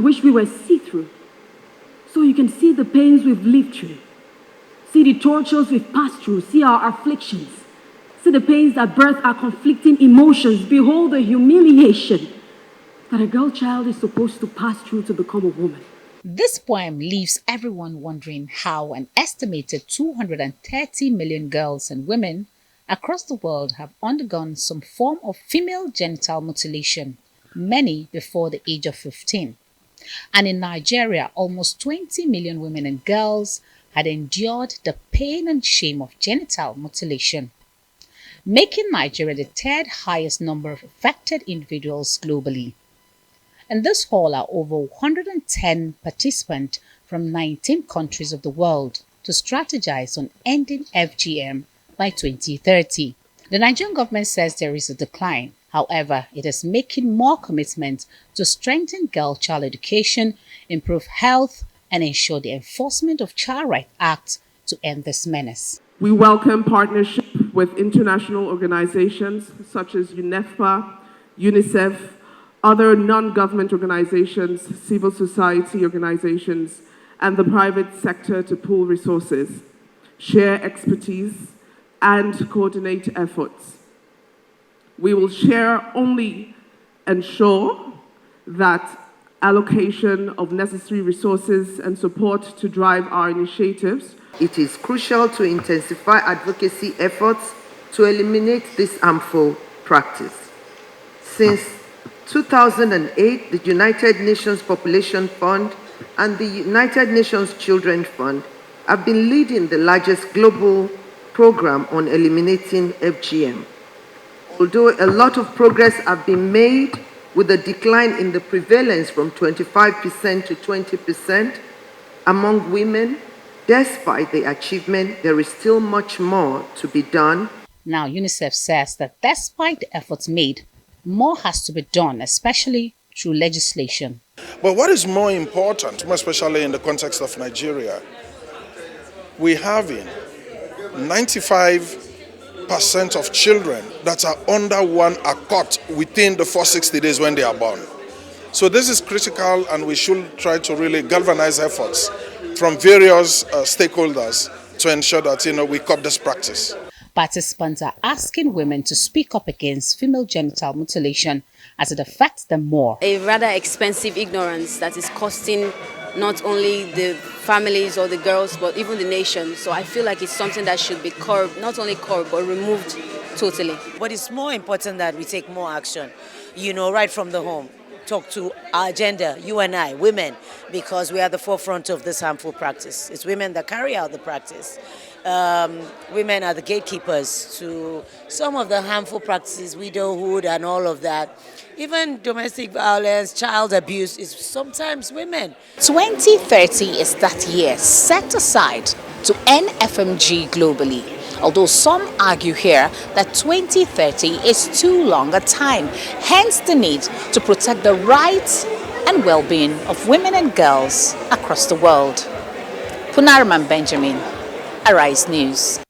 wish we were see-through, so you can see the pains we've lived through, see the tortures we've passed through, see our afflictions, see the pains that birth our conflicting emotions, behold the humiliation that a girl child is supposed to pass through to become a woman. This poem leaves everyone wondering how an estimated 230 million girls and women across the world have undergone some form of female genital mutilation, many before the age of 15. And in Nigeria, almost 20 million women and girls had endured the pain and shame of genital mutilation, making Nigeria the third highest number of affected individuals globally. In this hall are over 110 participants from 19 countries of the world to strategize on ending FGM by 2030. The Nigerian government says there is a decline. However, it is making more commitments to strengthen girl-child education, improve health, and ensure the enforcement of Child Rights Act to end this menace. We welcome partnership with international organizations such as UNEFPA, UNICEF, other non-government organizations, civil society organizations, and the private sector to pool resources, share expertise, and coordinate efforts. We will share only ensure that allocation of necessary resources and support to drive our initiatives. It is crucial to intensify advocacy efforts to eliminate this harmful practice. Since 2008, the United Nations Population Fund and the United Nations Children Fund have been leading the largest global program on eliminating FGM. Although a lot of progress has been made with a decline in the prevalence from 25% to 20% among women, despite the achievement, there is still much more to be done. Now, UNICEF says that despite the efforts made, more has to be done, especially through legislation. But what is more important, more especially in the context of Nigeria, we have 95% of children that are under one are caught within the first 60 days when they are born. So this is critical, and we should try to really galvanize efforts from various stakeholders to ensure that we curb this practice. Participants are asking women to speak up against female genital mutilation as it affects them more. A rather expensive ignorance that is costing not only the families or the girls, but even the nation. So I feel like it's something that should be curbed, not only curbed, but removed totally. But it's more important that we take more action, right from the home. Talk to our gender, you and I, women, because we are at the forefront of this harmful practice. It's women that carry out the practice. Women are the gatekeepers to some of the harmful practices, widowhood and all of that. Even domestic violence, child abuse is sometimes women. 2030 is that year set aside to end FMG globally. Although some argue here that 2030 is too long a time, hence the need to protect the rights and well-being of women and girls across the world. Punaraman Benjamin, Arise News.